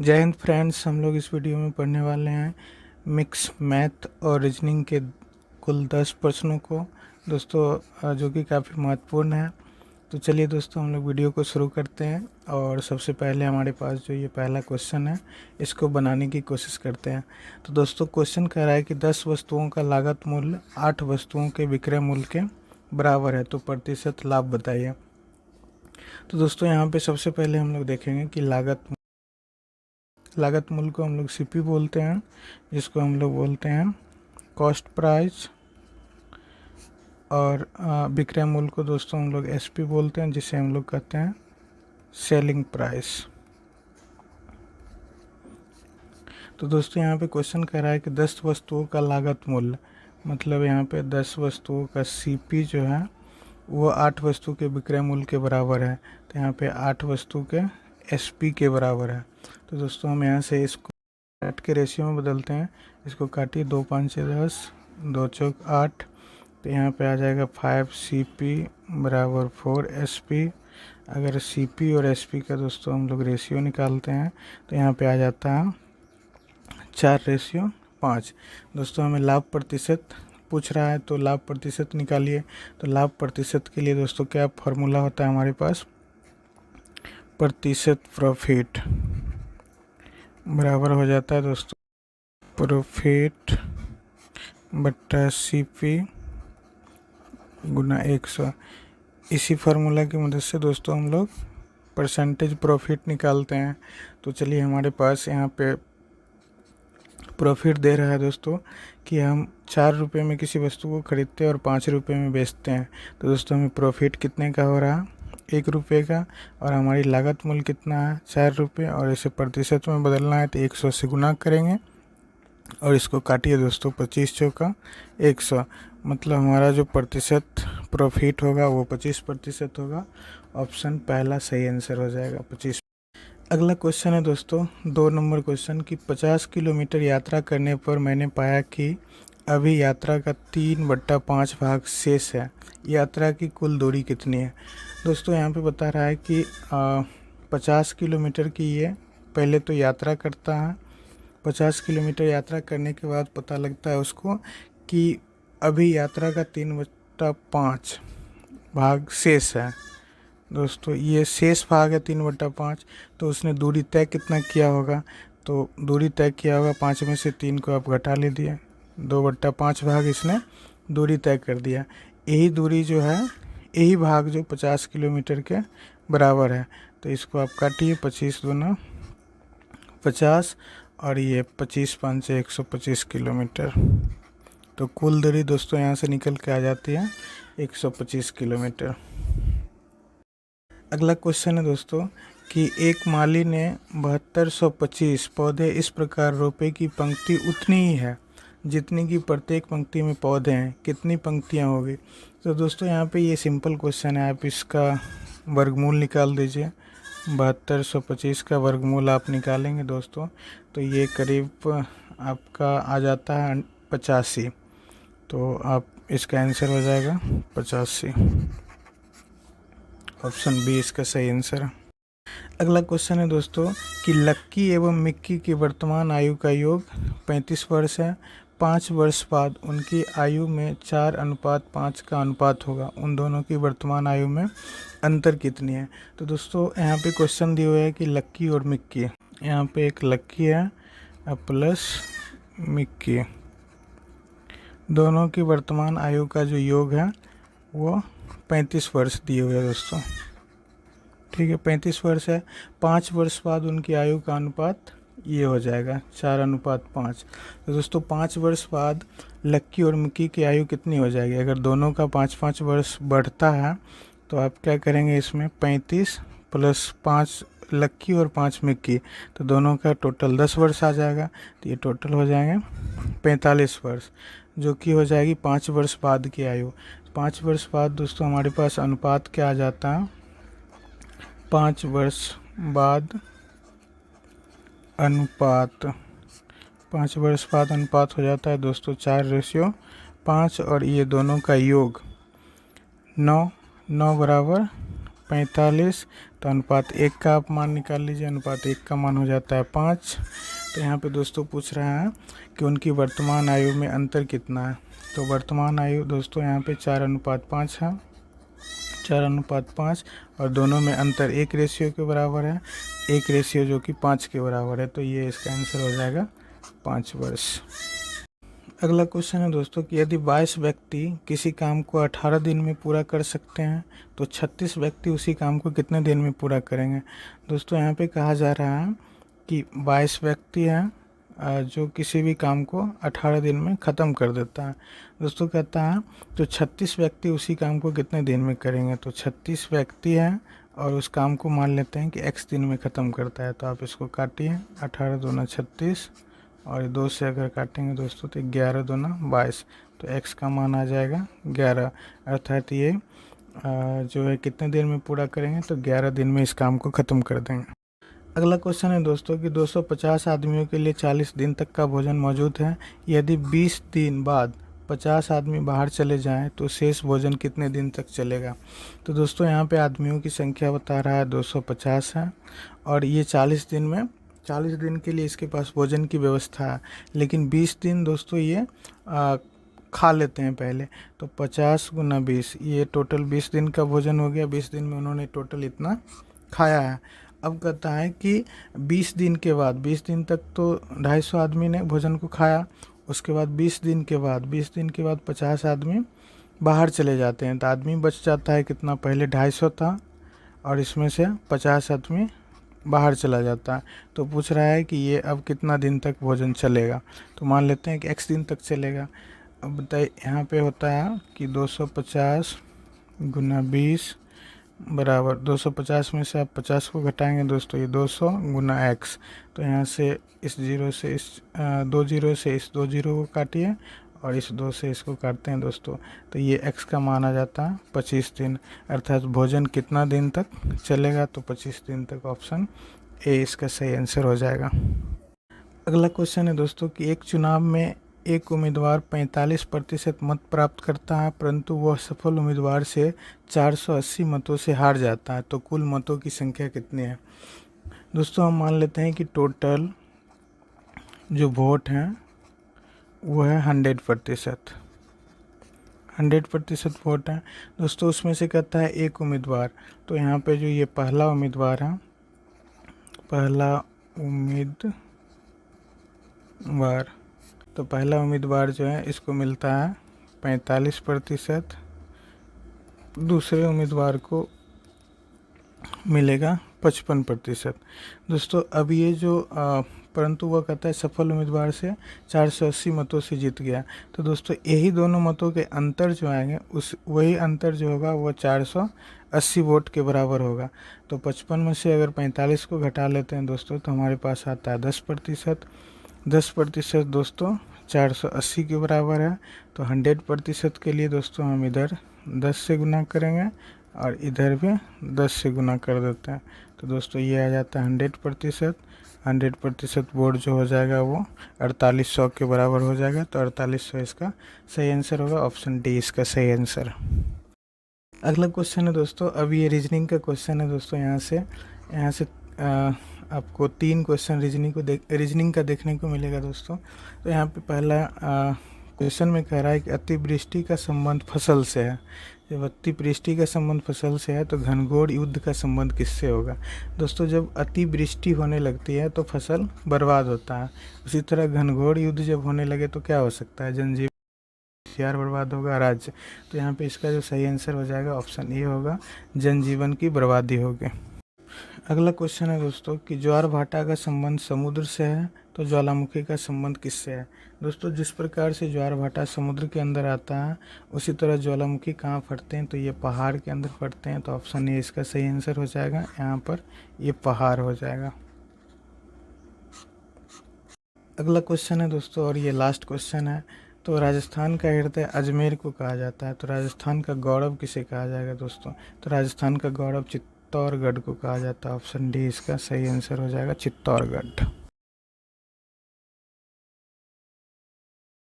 जय हिंद फ्रेंड्स। हम लोग इस वीडियो में पढ़ने वाले हैं मिक्स मैथ और रीजनिंग के कुल 10 प्रश्नों को दोस्तों, जो कि काफ़ी महत्वपूर्ण है। तो चलिए दोस्तों, हम लोग वीडियो को शुरू करते हैं। और सबसे पहले हमारे पास जो ये पहला क्वेश्चन है, इसको बनाने की कोशिश करते हैं। तो दोस्तों, क्वेश्चन कह रहा है कि 10 वस्तुओं का लागत मूल्य 8 वस्तुओं के विक्रय मूल्य के बराबर है, तो प्रतिशत लाभ बताइए। तो दोस्तों, यहाँ पे सबसे पहले हम लोग देखेंगे कि लागत मूल्य को हम लोग सीपी बोलते हैं, जिसको हम लोग बोलते हैं कॉस्ट प्राइस। और विक्रय मूल्य को दोस्तों हम लोग एसपी बोलते हैं, जिसे हम लोग कहते हैं सेलिंग प्राइस। तो दोस्तों, यहाँ पे क्वेश्चन कह रहा है कि 10 वस्तुओं का लागत मूल्य, मतलब यहाँ पे 10 वस्तुओं का सीपी जो है वो 8 वस्तु के विक्रय मूल्य के बराबर है। तो यहाँ पे 8 वस्तु के एसपी के बराबर है। तो दोस्तों, हम यहाँ से इसको काट के रेशियो में बदलते हैं। इसको काटिए, 2 5 10, 2 चौक 8। तो यहाँ पे आ जाएगा 5 CP बराबर 4 SP। अगर CP और SP का दोस्तों हम लोग रेशियो निकालते हैं तो यहाँ पे आ जाता है 4:5। दोस्तों, हमें लाभ प्रतिशत पूछ रहा है, तो लाभ प्रतिशत निकालिए। तो लाभ प्रतिशत के लिए दोस्तों क्या फॉर्मूला होता है हमारे पास, प्रतिशत प्रॉफिट बराबर हो जाता है दोस्तों प्रॉफिट बट्टा CP गुना 100। इसी फार्मूला की मदद से दोस्तों हम लोग परसेंटेज प्रॉफिट निकालते हैं। तो चलिए, हमारे पास यहाँ पे प्रॉफिट दे रहा है दोस्तों कि हम 4 रुपये में किसी वस्तु को खरीदते हैं और 5 रुपये में बेचते हैं। तो दोस्तों, हमें प्रॉफिट कितने का हो रहा है, 1 रुपये का। और हमारी लागत मूल्य कितना है, 4 रुपये। और इसे प्रतिशत में बदलना है तो 100 से गुना करेंगे और इसको काटिए दोस्तों, 25 चौका 100। मतलब हमारा जो प्रतिशत प्रॉफिट होगा वो 25% होगा। ऑप्शन पहला सही आंसर हो जाएगा, 25। अगला क्वेश्चन है दोस्तों 2 नंबर क्वेश्चन कि 50 किलोमीटर यात्रा करने पर मैंने पाया कि अभी यात्रा का 3/5 भाग शेष है। यात्रा की कुल दूरी कितनी है। दोस्तों, यहाँ पे बता रहा है कि 50 किलोमीटर की ये पहले तो यात्रा करता है। 50 किलोमीटर यात्रा करने के बाद पता लगता है उसको कि अभी यात्रा का 3/5 भाग शेष है। दोस्तों, ये शेष भाग है 3/5। तो उसने दूरी तय कितना किया होगा, तो दूरी तय किया होगा 5 में से 3 को आप घटा लीजिए, 2/5 भाग इसने दूरी तय कर दिया। यही दूरी जो है, यही भाग जो 50 किलोमीटर के बराबर है। तो इसको आप काटिए, 25 दूना 50 और ये 25 5 से 125 किलोमीटर। तो कुल दूरी दोस्तों यहाँ से निकल के आ जाती है 125 किलोमीटर। अगला क्वेश्चन है दोस्तों कि एक माली ने 7225 पौधे इस प्रकार रोपे कि पंक्ति उतनी ही है जितनी कि प्रत्येक पंक्ति में पौधे हैं, कितनी पंक्तियां होगी। तो दोस्तों, यहाँ पे ये सिंपल क्वेश्चन है, आप इसका वर्गमूल निकाल दीजिए। 7225 का वर्गमूल आप निकालेंगे दोस्तों तो ये करीब आपका आ जाता है 85। तो आप इसका आंसर हो जाएगा 85। ऑप्शन बी इसका सही आंसर है। अगला क्वेश्चन है दोस्तों कि लक्की एवं मिक्की की वर्तमान आयु का योग 35 वर्ष है। 5 वर्ष बाद उनकी आयु में 4:5 का अनुपात होगा। उन दोनों की वर्तमान आयु में अंतर कितनी है। तो दोस्तों, यहाँ पे क्वेश्चन दिए हुए है कि लक्की और मिक्की। यहाँ पे एक लक्की है प्लस मिक्की, दोनों की वर्तमान आयु का जो योग है वो 35 वर्ष दिए हुए है दोस्तों। ठीक है, 35 वर्ष है। 5 वर्ष बाद उनकी आयु का अनुपात ये हो जाएगा 4:5। तो दोस्तों, 5 वर्ष बाद लक्की और मिक्की की आयु कितनी हो जाएगी। अगर दोनों का 5-5 वर्ष बढ़ता है तो आप क्या करेंगे, इसमें 35 + 5 लक्की और 5 मिक्की, तो दोनों का टोटल 10 वर्ष आ जाएगा। तो ये टोटल हो जाएंगे 45 वर्ष, जो कि हो जाएगी 5 वर्ष बाद की आयु। 5 वर्ष बाद दोस्तों हमारे पास अनुपात क्या आ जाता है, 5 वर्ष बाद अनुपात, 5 वर्ष बाद अनुपात हो जाता है दोस्तों 4:5। और ये दोनों का योग 9 9 बराबर 45, तो अनुपात 1 का आप मान निकाल लीजिए। अनुपात 1 का मान हो जाता है 5। तो यहाँ पे दोस्तों पूछ रहा है कि उनकी वर्तमान आयु में अंतर कितना है। तो वर्तमान आयु दोस्तों यहाँ पे 4:5 है, 4:5, और दोनों में अंतर 1 रेशियो के बराबर है, 1 रेशियो जो कि 5 के बराबर है। तो ये इसका आंसर हो जाएगा 5 वर्ष। अगला क्वेश्चन है दोस्तों कि यदि 22 व्यक्ति किसी काम को 18 दिन में पूरा कर सकते हैं तो 36 व्यक्ति उसी काम को कितने दिन में पूरा करेंगे। दोस्तों यहाँ पे कहा जा रहा है कि 22 व्यक्ति हैं जो किसी भी काम को 18 दिन में ख़त्म कर देता है। दोस्तों कहता है तो 36 व्यक्ति उसी काम को कितने दिन में करेंगे। तो 36 व्यक्ति हैं और उस काम को मान लेते हैं कि x दिन में ख़त्म करता है। तो आप इसको काटिए, 18 दूना 36 और 2 से अगर काटेंगे दोस्तों तो 11 दूना 22, तो x का मान आ जाएगा 11। अर्थात ये जो है कितने दिन में पूरा करेंगे, तो 11 दिन में इस काम को ख़त्म कर देंगे। अगला क्वेश्चन है दोस्तों कि 250 आदमियों के लिए 40 दिन तक का भोजन मौजूद है। यदि 20 दिन बाद 50 आदमी बाहर चले जाएं तो शेष भोजन कितने दिन तक चलेगा। तो दोस्तों यहाँ पे आदमियों की संख्या बता रहा है 250 है, और ये 40 दिन में 40 दिन के लिए इसके पास भोजन की व्यवस्था है। लेकिन 20 दिन दोस्तों ये खा लेते हैं पहले। तो 50 गुना 20, ये टोटल 20 दिन का भोजन हो गया। 20 दिन में उन्होंने टोटल इतना खाया है। अब कहता है कि 20 दिन के बाद, 20 दिन तक तो 250 आदमी ने भोजन को खाया, उसके बाद 20 दिन के बाद 50 आदमी बाहर चले जाते हैं। तो आदमी बच जाता है कितना, पहले 250 था और इसमें से 50 आदमी बाहर चला जाता है। तो पूछ रहा है कि ये अब कितना दिन तक भोजन चलेगा। तो मान लेते हैं कि x दिन तक चलेगा। अब बताइए, यहाँ पे होता है कि 250 गुना 20 बराबर 250 में से आप 50 को घटाएंगे दोस्तों, ये 200 गुना x। तो यहाँ से इस 0 से इस 2 0 से इस 2 0 को काटिए और इस 2 से इसको काटते हैं दोस्तों, तो ये x का मान आ जाता है 25 दिन। अर्थात भोजन कितना दिन तक चलेगा, तो 25 दिन तक। ऑप्शन ए इसका सही आंसर हो जाएगा। अगला क्वेश्चन है दोस्तों कि एक चुनाव में एक उम्मीदवार 45% मत प्राप्त करता है, परंतु वह सफल उम्मीदवार से 480 मतों से हार जाता है। तो कुल मतों की संख्या कितनी है। दोस्तों हम मान लेते हैं कि टोटल जो वोट हैं वो है 100%, 100% वोट है दोस्तों। उसमें से कहता है एक उम्मीदवार, तो यहाँ पे जो ये पहला उम्मीदवार है, पहला उम्मीदवार, तो पहला उम्मीदवार जो है इसको मिलता है 45%, दूसरे उम्मीदवार को मिलेगा 55%। दोस्तों अब ये जो परंतु वह कहता है सफल उम्मीदवार से 480 मतों से जीत गया। तो दोस्तों यही दोनों मतों के अंतर जो आएंगे, उस वही अंतर जो होगा वो 480 वोट के बराबर होगा। तो 55 में से अगर 45 को घटा लेते हैं दोस्तों, तो हमारे पास आता है 10%। 10% दोस्तों 480 के बराबर है। तो 100% के लिए दोस्तों हम इधर 10 से गुना करेंगे और इधर भी 10 से गुना कर देते हैं। तो दोस्तों ये आ जाता है 100%। 100% वोट जो हो जाएगा वो 4800 के बराबर हो जाएगा। तो 4800 इसका सही आंसर होगा। ऑप्शन डी इसका सही आंसर। अगला क्वेश्चन है दोस्तों, अब ये रीजनिंग का क्वेश्चन है दोस्तों। यहाँ से आपको 3 क्वेश्चन रीजनिंग का देखने को मिलेगा दोस्तों। तो यहाँ पे पहला क्वेश्चन में कह रहा है कि अतिवृष्टि का संबंध फसल से है। जब अतिवृष्टि का संबंध फसल से है तो घनघोर युद्ध का संबंध किससे होगा। दोस्तों जब अतिवृष्टि होने लगती है तो फसल बर्बाद होता है, उसी तरह घनघोर युद्ध जब होने लगे तो क्या हो सकता है, जनजीवन होशियार बर्बाद होगा, राज्य। तो यहाँ पे इसका जो सही आंसर हो जाएगा ऑप्शन ए होगा, जनजीवन की बर्बादी होगी। अगला क्वेश्चन है दोस्तों कि ज्वार भाटा का संबंध समुद्र से है तो ज्वालामुखी का संबंध किससे है। दोस्तों जिस प्रकार से ज्वार भाटा समुद्र के अंदर आता है, उसी तरह ज्वालामुखी कहाँ फटते हैं, तो ये पहाड़ के अंदर फटते हैं। तो ऑप्शन ए इसका सही आंसर हो जाएगा, यहाँ पर ये पहाड़ हो जाएगा। अगला क्वेश्चन है दोस्तों और ये लास्ट क्वेश्चन है। तो राजस्थान का हृदय अजमेर को कहा जाता है, तो राजस्थान का गौरव किसे कहा जाएगा दोस्तों। तो राजस्थान का गौरव चित्तौड़गढ़ को कहा जाता है। ऑप्शन डी इसका सही आंसर हो जाएगा, चित्तौड़गढ़।